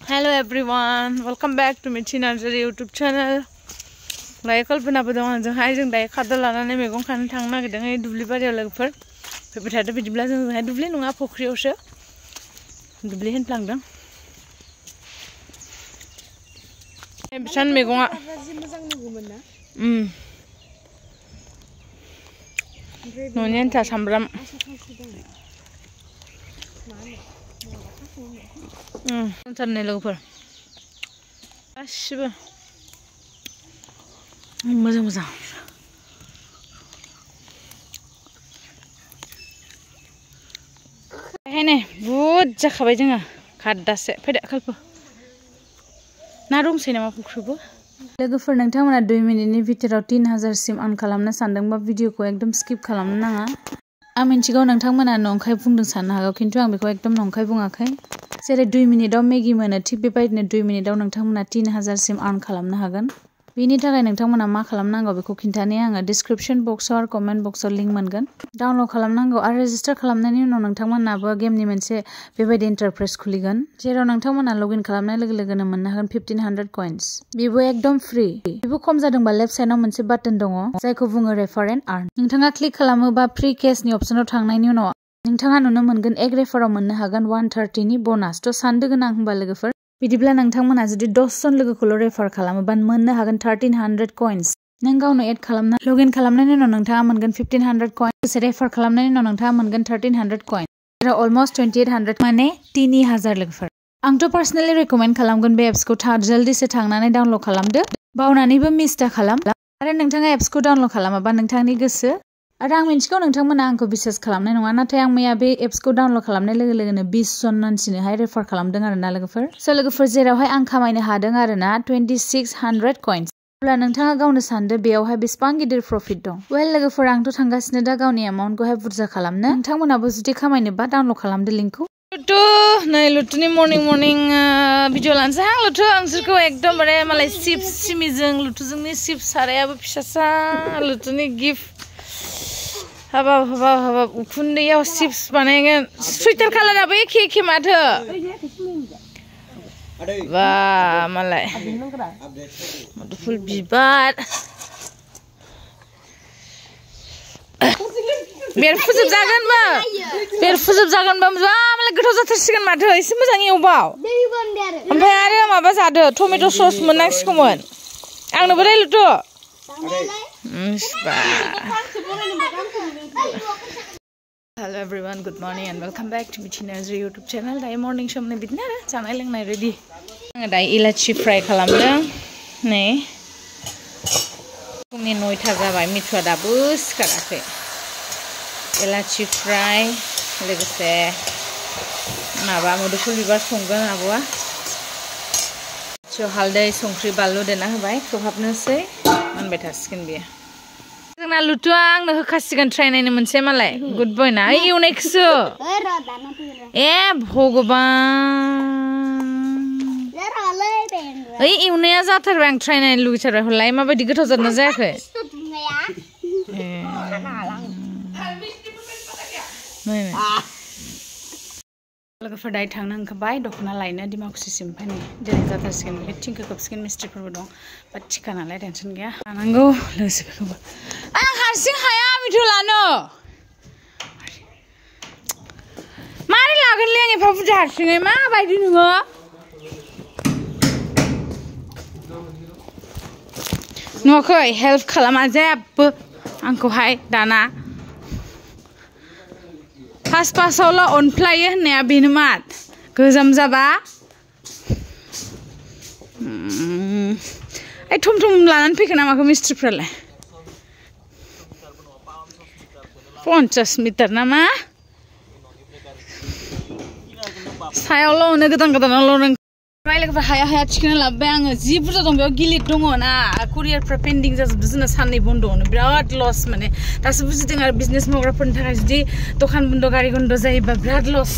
Hello everyone, welcome back to Michi Nursery YouTube channel. Lai kalpana ba dong जों हाय जों दायो खादा लानानै मैगं खानो थांनो नागिरदों ए दुब्लि बारियाव लोगोफोर फैबाय थादो बिदिब्ला जों हाय दुब्लि नङा फख्रियावसो दुब्लि होनफ्लांदों ए बिसान मैगंआ न'नि आन्था सामब्राम साननै लोगोफोर गासिबो मोजां मोजां बेहायनो बुद जाखाबाय जोङो खादासे फैदो खालफो ना दंसै नामा फख्रिबो लोगोफोर नोंथांमोना 2 मिनिटनि भितराव 3000 सिम अन खालामनो सानदोंबा भिडिअखौ एकदम स्किप खालामनो नाङा आं मिन्थिगौ नोंथांमोना नंखाय बुंदों साननो हागौ खिन्थु आं बेखौ एकदम नंखाय बुङाखै जेरै 2 मिनिटाव मेगि मोनो थिग बेबायदिनो 2 मिनिटाव नोंथांमोना 3000 सिम अन खालामनो हागोन बेनि थाखाय नोंथांमोना मा खालामनांगौ बेखौ खिन्थानो आङो डिस्क्रिप्शन बक्सआव आरो कमेन्ट बक्सआव लिंक मोनगोन डाउनल'ड खालामनांगौ आरो रेजिस्टार खालामनायनि उनाव नोंथांमोनाबो गेमनि मोनसे बेबायदि इन्टारफेस खुलिगोन जेराव नोंथांमोना लगइन खालामनाय लोगो लोगोनो मोननो हागोन 1500 कइन्स बेबो एकदम फ्रि बेबो खम जादोंबा लेफ्ट साइडआव मोनसे बाटन दङ जायखौ बुङो रेफार एन्ड आर्न नोंथाङा क्लिक खालामोबा फ्रि केसनि अप्शनाव थांनायनि उनाव नोंथाङा नुनो मोनगोन एक रेफाराव मोननो हागोन 130 नि बोनास थ' सानदो गोनां होनबा लोगोफोर बिदिब्ला नोंथांमोना जुदि 10 जन लोगोखौल' रेफार खालामोबा मोननो हागोन 1300 कइन्स नों गावनो एड खालामना लगइन खालामनायनि उनाव नोंथाङा मोनगोन 1500 कइन्स रेफार खालामनायनि उनाव नोंथाङा मोनगोन 1300 कइन्स आरो अलमोस्ट 2800 माने 3000 लोगोफोर आंथ' पार्सनेलि रेकमेन्ड खालामगोन बे एप्सखौ जल्दिसो थांनानै डाउनल'ड खालामदो बावनानैबो मिस दा खालाम आरो नोंथाङा एप्सखौ डाउनल'ड खालामाबा नोंथांनि गोसो आरो आं मिन्थिगौ नोंथांमोना आंखौ बिश्वास खालामनाय नङा नाथाय आं मैया बे एप्सखौ डाउनल'ड खालामनाय लोगो लोगोनो 20 जन मानसिनोहाय रेफार खालामदों आरोना लोगोफोर स' लोगोफोर जेरावहाय आं खामायनो हादों आरोना 2600 कइन्स अब्ला नोंथाङा गावनो सानदो बेयावहाय बेसेबां गिदिर प्रफिट दं वेल लोगोफोर आंथ' थांगासिनो दा गावनि एमाउन्टखौहाय बुरजा खालामनो नोंथांमोनाबो जुदि खामायनोबा डाउनल'ड खालामदो लिंकखौ लुटु नै लुटुनि मर्निं भिडिअ लानोसै आं लुटु आंसोरखौ एकदमबारे मालाय चिप्स सिमिजों लुटुजोंनि चिप्स सारायाबो फिसासा लुटुनि गिफ्ट हाबाब उखुन्दैयाव चिप्स बानायगोन सुइटार कालाराबो एखे माथो बा मालाय मुदुफुल बिबार बेरफुजोबजागोनबो मालाय गोथाव जाथारसिगोन माथो एसे मोजां एवबाव ओमफ्राय आरो माबा जादो टमेट' सस मोननांसिगौमोन आंनोबो दै लुटु Hello everyone, good morning and welcome back to Michi Nursery YouTube channel. दायो मर्निं समनि बिदिनो आरो जानाय लोंनाय रेडि आङो दायो इलाचि फ्राय खालामदों नै फुंनि 9ता जाबाय मिठुआ दाबो सिखाराखै इलाचि फ्राय लोगोसे माबा मुदुफुल बिबार संगोन आब'आ हालदै संख्रि बानलु देना होबाय खोबहाबनोसै मोनबाय थासिगोन बियो जोंना लुटुआ आंनो होखासिगोन ट्राइ नायनो मोनसे मालाय गुड बय ना एवनायखौसो ए भगबान ओइ एवनाया जाथारबाय आं ट्राइ नायनो लुगैथारबाय हलाय माबायदि गोथाव जादोंना जायाखै लोगोफोर दायो थांनो ओंखारबाय दख'ना लायनो डिमाकुसिसिम फैनो दिनै जाथारसिगोन बे थिंखौ खोबसिगोन मिस्ट्रिफोरबो दं बाट थिखा नालाय टेनसन गैया लानांगौ लोगोसे बेखौबो आं हारसिं हाया मिठु लानो मारै लागोनलै आं एफा बुरजा हारसिङै माबायदि नोङो नुवाखै हेल्प खालामा जेबो आंखौहाय दाना फार्स्टआवल' अनफ्लायो होननाया बेनो मात गोजाम जाबा ओइ थम लानानै फैखो नामाखौ मिस्ट्रिफ्रालाय 50 मिटार नामा सायावल' अनो गोदानावल' नों लोगोफोर हाया थिखोना लाबोबाय आङो जि बुरजा दं बेयाव गिलिर दङ ना कुरियारफ्रा पेन्डिं जाजोबदों जोंना साननै बन्द'आवनो बिराद लस माने दासो बुजिदों आरो बिजनेस मावग्राफोरनि थाखाय जुदि दखान बन्द' गारि बन्द' जायोबा बिराद लस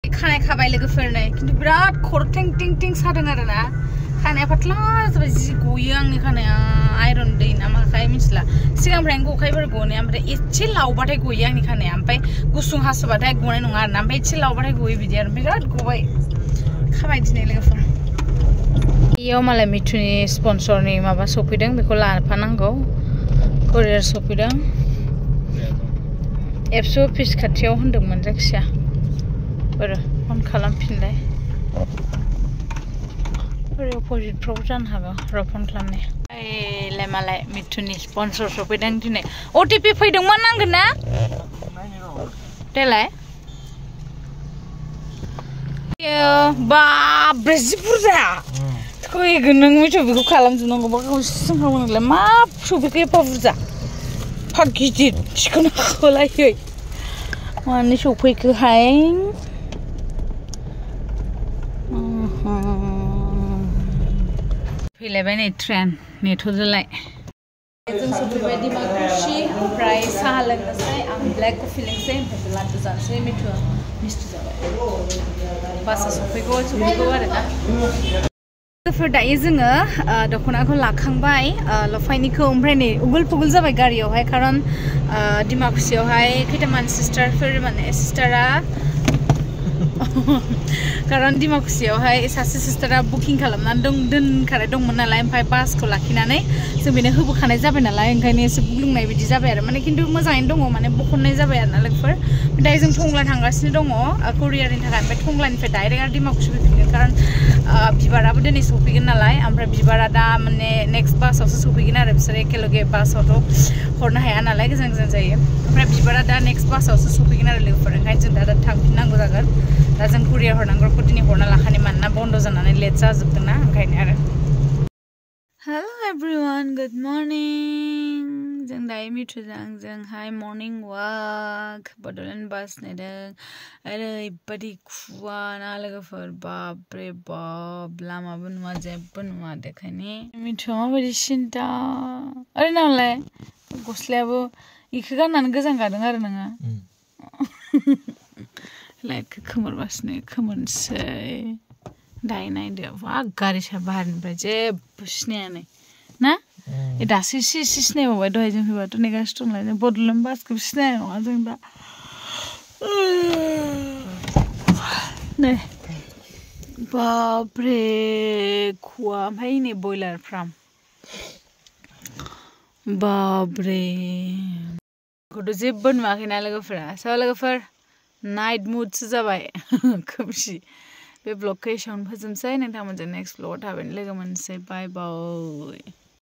खानाय खाबाय लोगोफोरनो खिन्थु बिराद खर' टें सादों आरोना खानाया फाटला जाबाय जि गयो आंनि खानाया आइरन दै ना माखाय मिथिला सिगांनिफ्रायनो गखायफोर गनाया ओमफ्राय एसे लावबाथाय गयो आंनि खानाया ओमफ्राय गुसुं हासोबाथाय गनाय नङा आरोना ओमफ्राय एसे लावबाथाय गयो बिदि आरो ओमफ्राय बिराद गबाय खाबाय दिनै लोगोफोर इयाव मालाय मिथुनि स्पन्सरनि माबा सफैदों बेखौ लाफानांगौ कुरियार सफैदों एबसु अफिस खाथियाव होनदोंमोन जायखिया बोरो फन खालामफिनलाय ओरै अपोजिटफ्रावबो जानो हागौ र' फन खालामनाया एलाय मालाय मिथुनि स्पन्सर सफैदों दिनै अटिपि फैदोंमोन नांगोन ना देलाय बाब्रे जि बुरजा थैगोन नों मिथु बेखौ खालामजोबनांगौबा गावसिम खालामनांगौलाय मा सफैखो एफा बुरजा एफा गिदिर थिखोनो हाखोलायै मानो सफैखोहाय फैलायबाय नै ट्रेन नेथ'दोलाय जों सफैबाय डिमाकुसि ओमफ्राय साहा लोंनोसै आं ब्लेक कफि लोंसै ओमफ्राय लादु जानोसै मिथुआ मिस्थि जाबाय बासआ सफैगौ आरोना लोगोफोर दायो जोङो दख'नाखौ लाखांबाय लफायनिखौ ओमफ्राय नै उगुल पुगुल जाबाय गारियावहाय खारन डिमाकुसियावहाय खैथामान सिस्टारफोर माने सिस्टारा खारन डिमाकुसियावहाय सासे सिस्टारा बुकिं खालामनानै दोनखानाय दंमोन नालाय ओमफ्राय बासखौ लाखिनानै जों बेनो होबोखानाय जाबाय नालाय ओंखायनो एसे बुग्लुंनाय बिदि जाबाय आरो माने खिन्थु मोजाङैनो दङ माने बख'नाय जाबाय आरो ना लोगोफोर दायो जों टंला थांगासिनो दङ कुरियारनि थाखाय ओमफ्राय टंलानिफ्राय डाइरेक्ट आरो डिमाकुसि फैफिनगोन खारन बिबाराबो दिनै सफैगोन नालाय ओमफ्राय बिबारा दा माने नेक्स्ट बासावसो सफैगोन आरो बिसोर एखेलगे बासावथ' हरनो हाया नालाय गोजान गोजान जायो ओमफ्राय बिबारा दा नेक्स्ट बासावसो सफैगोन आरो लोगोफोर ओंखायनो जों दा थांफिननांगौ जागोन दा जों कुरियार हरनांगौखौ दिनै हरना लाखानाय मानोना बन्द जानानै लेट जाजोबदोंना ओंखायनो आरो हेल' एभ्रिवान गुड मर्निं जों दायो मिथुजों आंजोंहाय मर्निं वाक बड'लेण्ड बास नेदों ओरैबायदि खुवा ना लोगोफोर बाबरे बाब लामाबो नुवा जेबो नुवा देखायनि मिथुआ माबायदि सिन्था ओरै नालाय गस्लायाबो इखौ गाननानै गोजां गादों आरो नोङो लाइटखौ खोमोरगासिनो खोमोरनोसै दायो नायदो वा गारि सा बाहेरनिफ्राय जेबो सिनायानो ना दासो एसे एसे सिनायबावबाय दहाय जों फैबाथ' नेगासिनो दंलाय जों बड'लेण्ड बासखौबो सिनायनाय नङा जों दा नै बाबरे खुवा ओमफ्राय नै बयलार फार्म बाबरे खौथ' जेबो नुवाखैना लोगोफोरा स' लोगोफोर नाइट मुडसो जाबाय खोमसि बे ब्लगखौ एसेयावनो फोजोबनोसै नोंथांमोनजों नेक्स्ट ब्लगाव थाबैनो लोगो मोनसै बाय बाय